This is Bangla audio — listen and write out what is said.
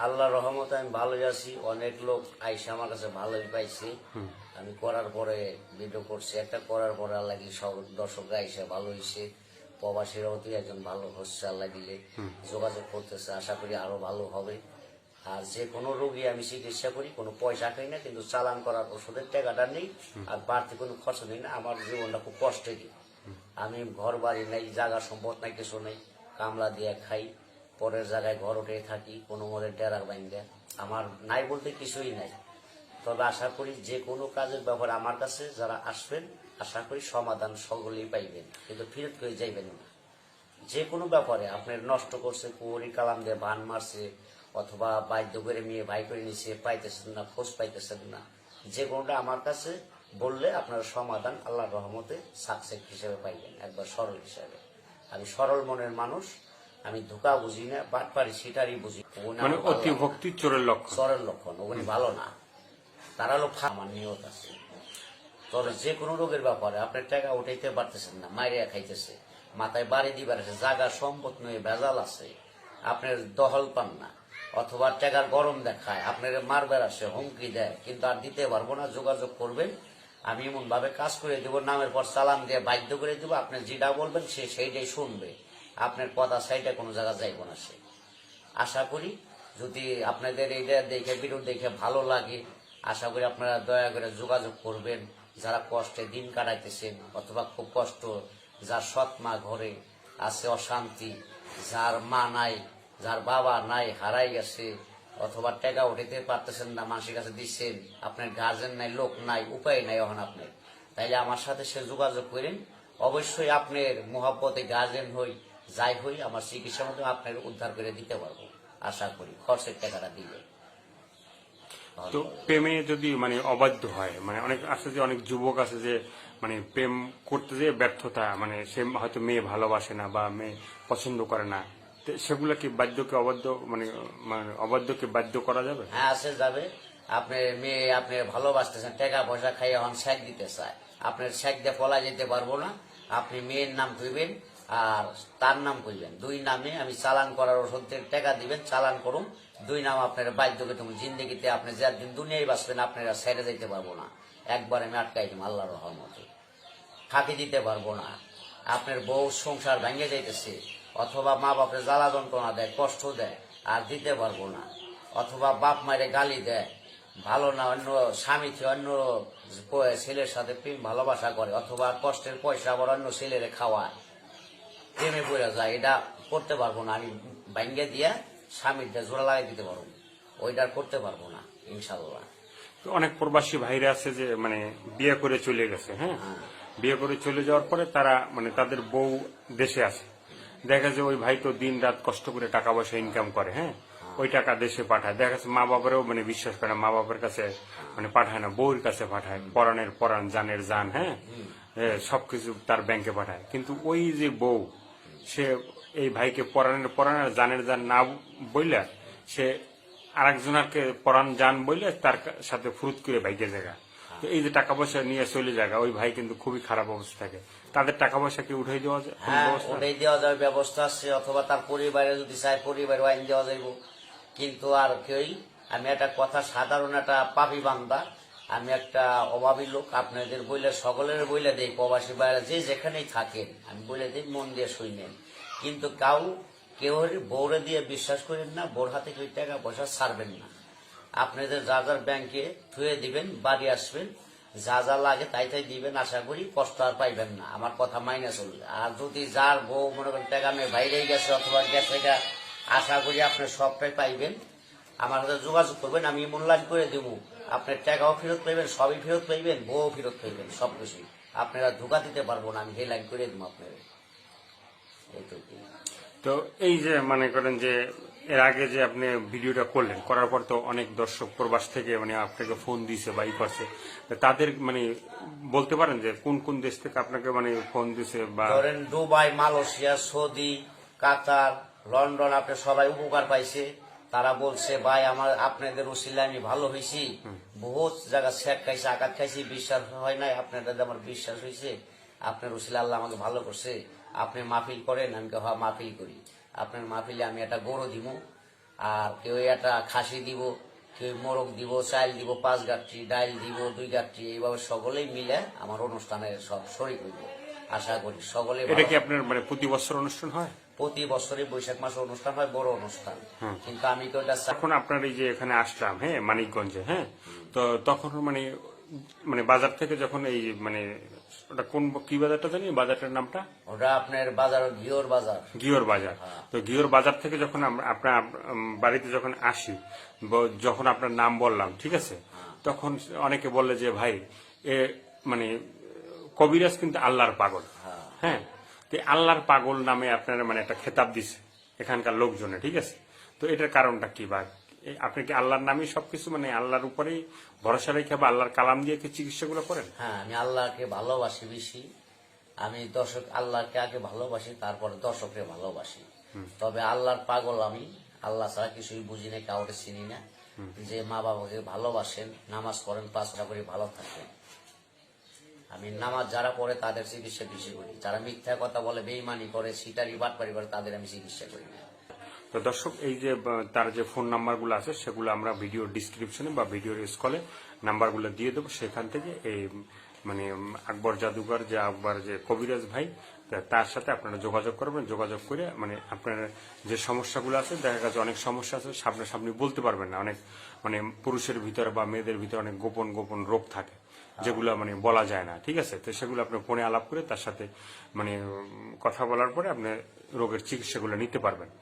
আল্লাহর রহমতে আমি ভালোই আছি। অনেক লোক আইসা আমার কাছে ভালোই পাইছি। আমি করার পরে ভিডিও করছি একটা, করার পরে আল্লাহ দিলে সব দর্শকরা আইসা ভালো হয়েছে। প্রবাসীরাও তুই একজন ভালো হচ্ছে, আল্লাহ দিলে যোগাযোগ করতেছে, আশা করি আরো ভালো হবে। আর যে কোনো রোগী আমি চিকিৎসা করি, কোনো পয়সা খাই না, কিন্তু চালান করার ওষুধের টাকাটা নেই, আর বাড়তি কোনো খরচ নেই না। আমার জীবনটা খুব কষ্টে দিই। আমি ঘর বাড়ি নাই, জায়গা সম্পদ নাই, কিছু নেই, কামলা দিয়ে খাই, পরের জায়গায় ঘর উঠে থাকি, কোনো মতে ডেরার বাইন্দা। আমার নাই বলতে কিছুই নাই। তবে আশা করি যে কোনো কাজের ব্যাপারে আমার কাছে যারা আসবেন, আশা করি সমাধান সকলেই পাইবেন, কিন্তু ফিরত করে যাইবেন না। যে কোনো ব্যাপারে আপনার নষ্ট করছে, কুয়ারি কালাম দিয়ে বান মারছে, অথবা বাধ্য করে মেয়ে ভাই করে নিছে, পাইতেছেন না, খোঁজ পাইতেছেন না, যে কোনোটা আমার কাছে বললে আপনার সমাধান আল্লাহর রহমতে সাকসেস হিসেবে পাইবেন, একবার সরল হিসাবে। আমি সরল মনের মানুষ, আমি ধোকা বুঝি না, বাটপারি সিটারি বুঝি। মানে অতি ভক্তি চোরের লক্ষণ। চোরের লক্ষণ, ওগুলি ভালো না। তারা হলো আমার নিয়ত আছে। তবে যে কোনো রোগের ব্যাপারে আপনার টাকা উঠাইতে পারতেছেন না, মাইরিয়া খাইতেছে, মাথায় বাড়ি দিবার আছে, জায়গা সম্পদ নয়, ভেজাল আছে, আপনার দহল পান না, অথবা টাকার গরম দেখায়, আপনার মারবার আসে, হুমকি দেয়, কিন্তু আর দিতে পারবো না, যোগাযোগ করবেন, আমি এমন ভাবে কাজ করে দেবো, নামের পর চালান দিয়ে বাধ্য করে দেবো, আপনি যেটা বলবেন সে সেইটাই শুনবে, আপনার কথা সেইটা কোনো জায়গা যাইব না সে। আশা করি যদি আপনাদের এইটা দেখে, ভিডিও দেখে ভালো লাগে, আশা করি আপনারা দয়া করে যোগাযোগ করবেন। যারা কষ্টে দিন কাটাইতেছেন, অথবা খুব কষ্ট, যার সৎ মা ঘরে আছে, অশান্তি, যার মা নাই, যার বাবা নাই, হারাই গেছে, অথবা টাকা উঠাইতে পারতেছেন না, মানুষের কাছে দিচ্ছেন, আপনার গার্জেন নাই, লোক নাই, উপায় নাই এখন আপনার, তাইলে আমার সাথে সে যোগাযোগ করেন। অবশ্যই আপনার মোহাব্বতে গার্জেন হই, যাই হই, আমার চিকিৎসার মাধ্যমে আপনার উদ্ধার করে দিতে পারবো, আশা করি খরচের টাকাটা দিলে। তো প্রেমে যদি মানে অবাধ্য হয়, মানে অনেক আছে যে, অনেক যুবক আছে যে মানে প্রেম করতে যেয়ে ব্যর্থতা, মানে সে হয়তো মেয়ে ভালোবাসে না বা মেয়ে পছন্দ করে না, তো সেগুলো কি বাধ্যকে অবাধ্য, মানে মানে অবাধ্যকে বাধ্য করা যাবে? হ্যাঁ, আসে যাবে। আপনি মেয়ে আপনি ভালোবাসতেছেন, টাকা পয়সা খাইয়ে এখন শেখ দিতে চায়, আপনার শেখ দিয়ে পলা যেতে পারবো না। আপনি মেয়ের নাম কইবেন আর তার নাম কইবেন, দুই নামে আমি চালান করার ওষুধের টাকা দিবেন, চালান করুন, দুই নাম আপনার বাধ্য করে তুমি জিন্দগিতে আপনি যে দিন দুনিয়ায় বাঁচবেন, আপনারা ছেড়ে যেতে পারবো না, একবার আমি আটকাই দিম আল্লাহর রহমতে, ফাঁকি দিতে পারবো না। আপনার বউ সংসার ভেঙে যাইতেছে, অথবা মা বাপের জ্বালা যন্ত্রণা দেয়, কষ্ট দেয়, আর দিতে পারবো না, অথবা বাপ মায়ের গালি দেয়, ভালো না, অন্য স্বামীকে অন্য ছেলের সাথে প্রেম ভালোবাসা করে, অথবা কষ্টের পয়সা আবার অন্য ছেলেরে খাওয়ায়, প্রেমে পড়ে যায়, এটা করতে পারবো না। আমি ভাঙ্গে দিয়া স্বামীরটা জোড়া লাগাই দিতে পারবো, ওইটা করতে পারবো না ইনশাল্লাহ। তো অনেক প্রবাসী ভাইরা আছে যে মানে বিয়ে করে চলে গেছে, হ্যাঁ, বিয়ে করে চলে যাওয়ার পরে তারা মানে তাদের বউ দেশে আছে, দেখা যায় ওই ভাই তো দিন রাত কষ্ট করে টাকা পয়সা ইনকাম করে, হ্যাঁ, ওই টাকা দেশে পাঠায়, দেখা যাচ্ছে মা বাবারও মানে বিশ্বাস করে না, মা বাবার কাছে মানে পাঠায় না, বউর কাছে পাঠায়, পরাণের পরাণ, জানের জান, হ্যাঁ, সবকিছু তার ব্যাংকে পাঠায়, কিন্তু ওই যে বউ, সে এই ভাইকে পরাণের পরাণ আর জানের জান না বইলা সে আরেকজনকে পরাণ জান বইলে তার সাথে ফুরুত করে ভাইকে জায়গা। তো এই যে টাকা পয়সা নিয়ে চলে জায়গা, ওই ভাই কিন্তু খুবই খারাপ অবস্থা থাকে, তাদের টাকা পয়সা কি উঠাই দেওয়া যায়? হ্যাঁ, ওটাই দেওয়া যাবে, ব্যবস্থা আছে, অথবা তার পরিবারে যদি চায় পরিবারে আইন দেওয়া যাইব, কিন্তু আর কেউই। আমি একটা কথা, সাধারণ একটা পাপি বান্দা, আমি একটা অভাবী লোক, আপনাদের বইলে সকলের বইলে দেই, প্রবাসী বাইরে যে যেখানেই থাকেন আমি বলে দিই, মন দিয়ে শুনেন, কিন্তু কেউ বউরে দিয়ে বিশ্বাস করেন না, বোর হাতে কেউ টাকা পয়সা ছাড়বেন না। আপনাদের যা যার ব্যাংকে থুয়ে দিবেন, বাড়ি আসবেন, যা যা লাগে তাই তাই দিবেন, আশা করি কষ্ট আর পাইবেন না, আমার কথা মাইনে চলবে। আর যদি যার বউ মনে করেন টাকা মেয়ে বাইরে গেছে অথবা গেছে, আশা করি আপনি সবটাই পাইবেন, আমার সাথে যোগাযোগ করবেন, আমি মূল্যায়ন করে দেব, আপনার টাকাও ফেরত পাইবেন, সবই ফেরত পাইবেন, বউ ফেরত পাইবেন, সবকিছুই। আপনারা ধোকা দিতে পারবো না, আমি হেলাইন করে দেবো আপনার। এইটুকুই। তো এই যে মনে করেন যে এর আগে যে আপনি ভিডিওটা করলেন, করার পর তো অনেক দর্শক প্রবাস থেকে মানে আপনাকে ফোন দিছে বা ই করছে, তাদের মানে বলতে পারেন যে কোন কোন দেশ থেকে আপনাকে মানে ফোন দিছে? বা ধরেন দুবাই, মালয়েশিয়া, সৌদি, কাতার, লন্ডন, আপনি সবাই উপকার পাইছে, তারা বলছে ভাই আমার আপনাদের উসিলে আমি ভালো হয়েছি, বহুত জায়গা শেখ খাইছি, আঘাত খাইছি, বিশ্বাস হয় নাই, আপনাদের আমার বিশ্বাস হয়েছে, আপনার উসিলে আল্লাহ আমাকে ভালো করছে, আপনি মাহফিল করেন, আমি মাহফিল করি, আপনার মাহফিলে আমি একটা গরু দিব, আর কেউ একটা খাসি দিব, কেউ মোরগ দিব, চাল দিব 5 গাঁটরি, ডাইল দিব 2 গাঁটরি, এইভাবে সকলেই মিলে আমার অনুষ্ঠানে সব শরীক হইব। আশা করি সকলে এটা কি আপনার মানে প্রতি বছর অনুষ্ঠান হয়? প্রতি বছরই বৈশাখ মাসে অনুষ্ঠান হয়, বড় অনুষ্ঠান। কিন্তু আমি তো এটা এখন আপনার এই যে এখানে আসলাম, হ্যাঁ, মানিকগঞ্জে, হ্যাঁ, তো তখন মানে মানে বাজার থেকে যখন এই মানে ওটা কোন কি বাজারটা জানি, বাজারটার নামটা ওটা আপনার বাজার ঘিওর বাজার। ঘিওর বাজার। তো ঘিওর বাজার থেকে যখন আপনার বাড়িতে যখন আসি, যখন আপনার নাম বললাম, ঠিক আছে, তখন অনেকে বললে যে ভাই এ মানে কবিরাজ কিন্তু আল্লাহর পাগল, হ্যাঁ, তো আল্লাহর পাগল নামে আপনার মানে একটা খেতাব দিছে এখানকার লোকজনে, ঠিক আছে। তো এটার কারণটা কি, বা আপনি কি আল্লাহর নামে সবকিছু মানে আল্লাহর উপরেই ভরসা রেখে বা আল্লাহর কালাম দিয়ে কি চিকিৎসাগুলো করেন? হ্যাঁ, আমি আল্লাহকে ভালোবাসি বেশি। আমি আল্লাহকে আগে ভালোবাসি, তারপরে দর্শককে ভালোবাসি। তবে আল্লাহর পাগল আমি, আল্লাহ ছাড়া কিছুই বুঝি না, কাউকে চিনি না। যে মা বাবাকে ভালোবাসেন, নামাজ পড়েন, 5 ওয়াক্ত করে ভালো থাকেন। আমি নামাজ যারা পড়ে তাদের চিকিৎসা বেশি করি, যারা মিথ্যা কথা বলে, বেইমানি করে, সিটারি বাটপারি করে, তাদের আমি চিকিৎসা করি না। তো দর্শক, এই যে তার যে ফোন নাম্বারগুলো আছে সেগুলো আমরা ভিডিও ডিসক্রিপশনে বা ভিডিওর স্কলে নাম্বারগুলো দিয়ে দেবো। সেখান থেকে এই মানে আকবর জাদুঘর যে আকবর যে কবিরাজ ভাই, তার সাথে আপনারা যোগাযোগ করবেন। যোগাযোগ করে মানে আপনার যে সমস্যাগুলো আছে, দেখা গেছে অনেক সমস্যা আছে সামনাসামনি বলতে পারবেন না, অনেক মানে পুরুষের ভিতরে বা মেয়েদের ভিতরে অনেক গোপন গোপন রোগ থাকে যেগুলো মানে বলা যায় না, ঠিক আছে। তো সেগুলো আপনি ফোনে আলাপ করে তার সাথে মানে কথা বলার পরে আপনি রোগের চিকিৎসাগুলো নিতে পারবেন।